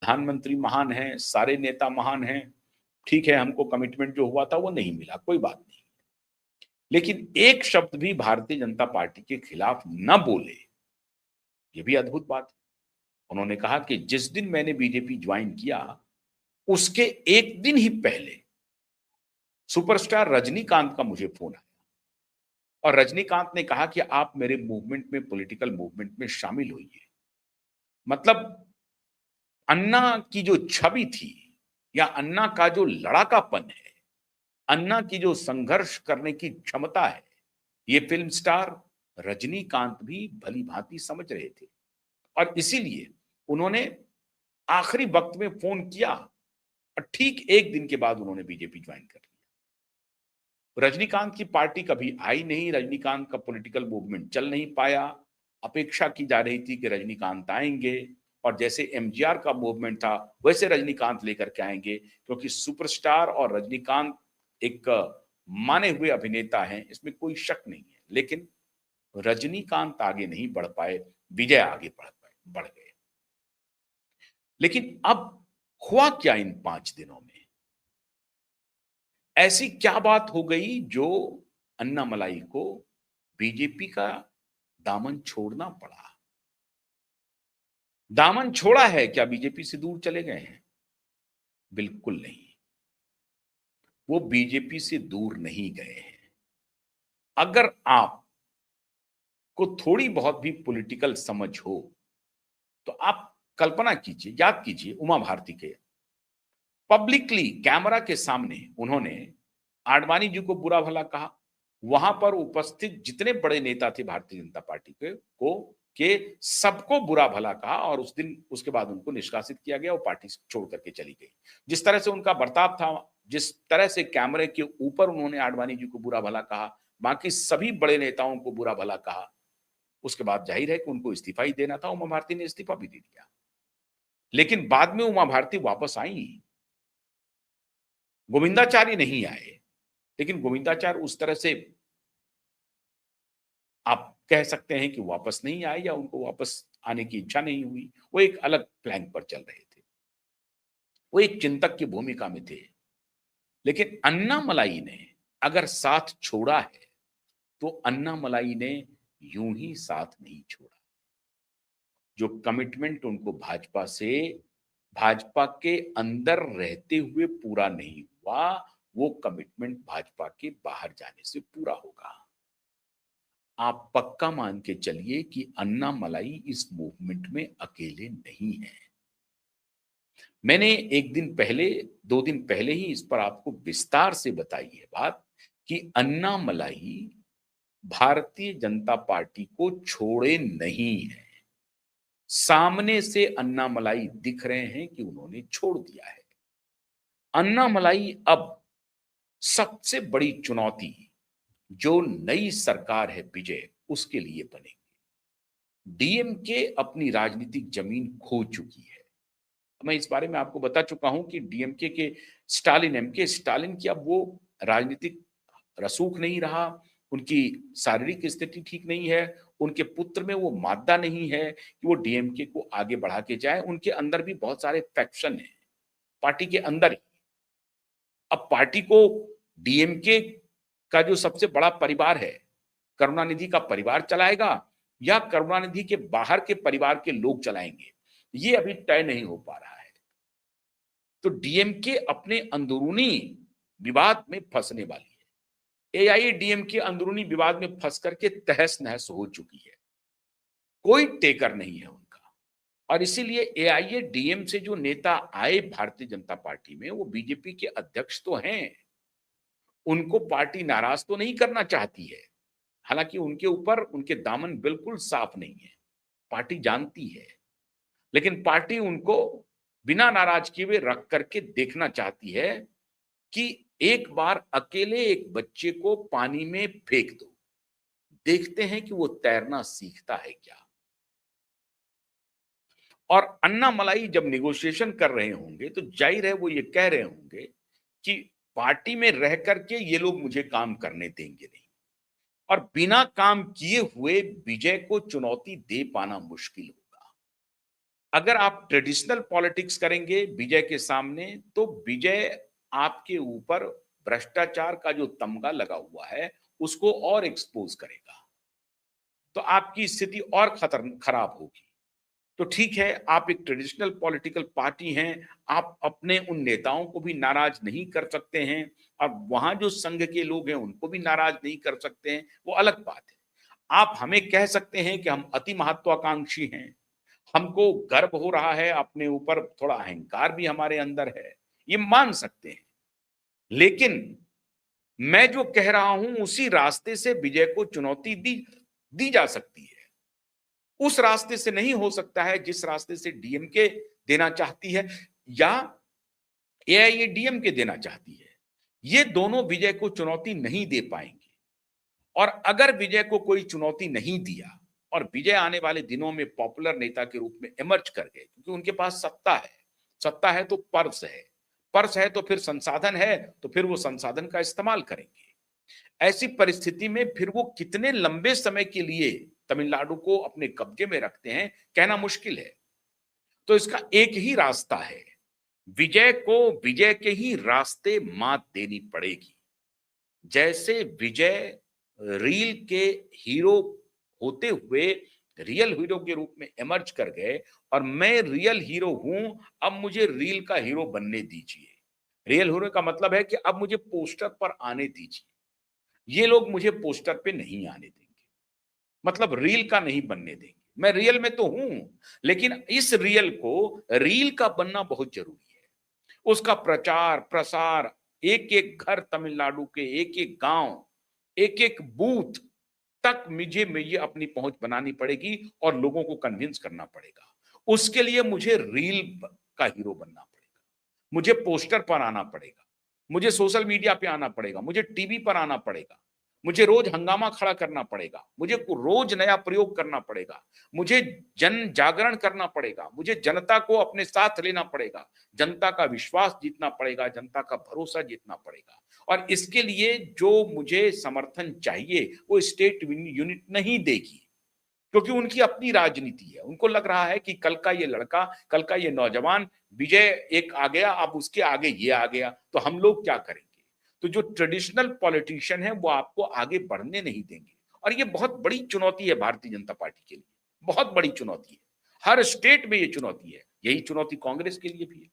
प्रधानमंत्री महान हैं, सारे नेता महान हैं, ठीक है, हमको कमिटमेंट जो हुआ था वो नहीं मिला, कोई बात नहीं। लेकिन एक शब्द भी भारतीय जनता पार्टी के खिलाफ न बोले, ये भी अद्भुत बात है। उन्होंने कहा कि जिस दिन मैंने बीजेपी ज्वाइन किया, उसके एक दिन ही पहले सुपरस्टार रजनीकांत का मुझे फ़ोन आया और रजनीकांत ने कहा कि आप मेरे मूवमेंट में, पॉलिटिकल मूवमेंट में शामिल होइए। मतलब अन्ना की जो छवि थी या अन्ना का जो लड़ाकापन है, अन्ना की जो संघर्ष करने की क्षमता है, ये फ़िल्म स्टार रजनीकांत भी भली-भांति समझ रहे थे और इसीलिए उन्होंने आखिरी वक़्त में फ़ोन किया और ठीक 1 दिन के बाद उन्होंने बीजेपी ज्वाइन कर लिया। रजनीकांत की पार्टी कभी आई नहीं, रजनीकांत का पॉलिटिकल मूवमेंट चल नहीं पाया। अपेक्षा की जा रही थी कि रजनीकांत आएँगे और जैसे एमजीआर का मूवमेंट था, वैसे रजनीकांत लेकर के आएँगे क्योंकि सुपरस्टार और रजनीकांत एक माने हुए अभिनेता हैं, इसमें कोई शक नहीं है। लेकिन रजनीकांत आगे नहीं बढ़ पाए, विजय आगे बढ़ गए। लेकिन अब हुआ क्या इन 5 दिनों में? ऐसी क्या बात हो गई जो अन्नामलाई को बीजेपी का दामन छोड़ना पड़ा? दामन छोड़ा है, क्या बीजेपी से दूर चले गए हैं? बिल्कुल नहीं। वो बीजेपी से दूर नहीं गए हैं। अगर आप को थोड़ी बहुत भी पॉलिटिकल समझ हो, तो आप कल्पना कीजिए, याद कीजिए उमा भारती के पब्लिकली कैमरा के सामने उन्होंने आडवाणी जी को बुरा भला कहा। वहां पर उपस्थित जितने बड़े नेता थे भारतीय जनता पार्टी के सबको बुरा भला कहा और उस दिन उसके बाद उनको निष्कासित किया गया और पार्टी छोड़ करके चली गई। जिस तरह से उनका बर्ताव था, जिस तरह से कैमरे के ऊपर उन्होंने आडवाणी जी को बुरा भला कहा, बाकी सभी बड़े नेताओं को बुरा भला कहा, उसके बाद जाहिर है कि उनको इस्तीफा ही देना था। उमा भारती ने इस्तीफा भी दे दिया। लेकिन बाद में उमा भारती वापस आई। गोविंदाचार्य नहीं आए, लेकिन गोविंदाचार्य उस तरह से आप कह सकते हैं कि वापस नहीं आए या उनको वापस आने की इच्छा नहीं हुई। वो एक अलग फ्लैंक पर चल रहे थे। वो एक चिंतक की भूमिका में थे। लेकिन अन्नामलाई ने अगर साथ छोड़ा है, तो अन्नामलाई ने यूं ही साथ नहीं छोड़ा। जो कमिटमेंट उनको भाजपा के अंदर रहते हुए पूरा नहीं हुआ, वो कमिटमेंट भाजपा के बाहर जाने से पूरा होगा। आप पक्का मान के चलिए कि अन्नामलाई इस मूवमेंट में अकेले नहीं है। मैंने 1 दिन पहले, 2 दिन पहले ही इस पर आपको विस्तार से बताई है बात कि अन्नामलाई भारतीय जनता पार्टी को छोड़े नहीं है। सामने से अन्नामलाई दिख रहे हैं कि उन्होंने छोड़ दिया है। अन्नामलाई अब सबसे बड़ी चुनौती जो नई सरकार है विजय, उसके लिए बनेगी। डीएमके अपनी राजनीतिक जमीन खो चुकी है। मैं इस बारे में आपको बता चुका हूं कि डीएमके के स्टालिन की अब वो राजनीतिक रसूख नहीं रहा, उनकी शारीरिक स्थिति ठीक नहीं है, उनके पुत्र में वो मादा नहीं है कि वो डीएमके को आगे बढ़ा के जाए। उनके अंदर भी बहुत सारे फैक्शन हैं, पार्टी के अंदर ही। अब पार्टी को डीएमके का जो सबसे बड़ा परिवार है, करुणानिधि का परिवार चलाएगा या करुणानिधि के बाहर के परिवार के लोग चलाएंगे, ये अभी तय नहीं हो पा रहा है। तो डीएमके अपने अंदरूनी विवाद में फंसने वाली है। एआईएडीएमके अंदरूनी विवाद में फंस करके तहस नहस हो चुकी है। कोई टेकर नहीं है उनका और इसीलिए एआईएडीएम से जो नेता आए भारतीय जनता पार्टी में, वो बीजेपी के अध्यक्ष तो हैं। उनको पार्टी नाराज तो नहीं करना चाहती है। हालांकि उनके ऊपर उनके दामन बिल्कुल साफ नहीं है, पार्टी जानती है। लेकिन पार्टी उनको बिना नाराज किए हुए रख करके देखना चाहती है कि एक बार अकेले एक बच्चे को पानी में फेंक दो, देखते हैं कि वो तैरना सीखता है क्या। और अन्नामलाई जब निगोशिएशन कर रहे होंगे तो जाहिर है वो ये कह रहे होंगे कि पार्टी में रह करके ये लोग मुझे काम करने देंगे नहीं और बिना काम किए हुए विजय को चुनौती दे पाना मुश्किल होगा। अगर आप ट्रेडिशनल पॉलिटिक्स करेंगे विजय के सामने, तो विजय आपके ऊपर भ्रष्टाचार का जो तमगा लगा हुआ है, उसको और एक्सपोज़ करेगा। तो आपकी स्थिति और खराब होगी। तो ठीक है, आप एक ट्रेडिशनल पॉलिटिकल पार्टी हैं, आप अपने उन नेताओं को भी नाराज़ नहीं कर सकते हैं और वहाँ जो संघ के लोग हैं, उनको भी नाराज़ नहीं कर सकते हैं, वो अलग बात है। आप हमें कह सकते हैं कि हम अति महत्वाकांक्षी हैं, हमको गर्व हो रहा है अपने ऊपर, थोड़ा अहंकार भी हमारे अंदर है, ये मान सकते हैं। लेकिन मैं जो कह रहा हूँ, उसी रास्ते से विजय को चुनौती दी दी जा सकती है। उस रास्ते से नहीं हो सकता है जिस रास्ते से डीएमके देना चाहती है या एआईएडीएमके देना चाहती है। ये दोनों विजय को चुनौती नहीं दे पाएंगे और अगर विजय को कोई चुनौती नहीं दिया और विजय आने वाले दिनों में पॉपुलर नेता के रूप में इमर्ज कर गए, क्योंकि उनके पास सत्ता है तो पर्स है तो फिर संसाधन है, तो फिर वो संसाधन का इस्तेमाल करेंगे। ऐसी परिस्थिति में फिर वो कितने लंबे समय के लिए तमिलनाडु को अपने कब्जे में रखते हैं, कहना मुश्किल है। तो इसका एक ही रास्ता है, विजय को विजय के ही रास्ते मात देनी पड़ेगी। जैसे विजय रील के हीरो होते हुए रियल हीरो के रूप में इमर्ज कर गए और मैं रियल हीरो हूं, अब मुझे रील का हीरो बनने दीजिए। रियल हीरो का मतलब है कि अब मुझे पोस्टर पर आने दीजिए, ये लोग मुझे पोस्टर पे नहीं आने देंगे, मतलब रील का नहीं बनने देंगे। मैं रियल में तो हूं, लेकिन इस रियल को रील का बनना बहुत जरूरी है। उसका प्रचार प्रसार, एक एक घर तमिलनाडु के, एक एक गांव, एक एक बूथ तक मुझे अपनी पहुंच बनानी पड़ेगी और लोगों को कन्विंस करना पड़ेगा। उसके लिए मुझे रील का हीरो बनना पड़ेगा, मुझे पोस्टर पर आना पड़ेगा, मुझे सोशल मीडिया पे आना पड़ेगा, मुझे टीवी पर आना पड़ेगा, मुझे रोज हंगामा खड़ा करना पड़ेगा, मुझे रोज नया प्रयोग करना पड़ेगा, मुझे जन जागरण करना पड़ेगा, मुझे जनता को अपने साथ लेना पड़ेगा, जनता का विश्वास जीतना पड़ेगा, जनता का भरोसा जीतना पड़ेगा। और इसके लिए जो मुझे समर्थन चाहिए वो स्टेट यूनिट नहीं देगी, क्योंकि उनकी अपनी राजनीति है। उनको लग रहा है कि कल का ये लड़का, कल का ये नौजवान विजय एक आ गया, अब उसके आगे ये आ गया, तो हम लोग क्या करेंगे। तो जो ट्रेडिशनल पॉलिटिशियन है वो आपको आगे बढ़ने नहीं देंगे और ये बहुत बड़ी चुनौती है भारतीय जनता पार्टी के लिए, बहुत बड़ी चुनौती है। हर स्टेट में ये चुनौती है, यही चुनौती कांग्रेस के लिए भी है।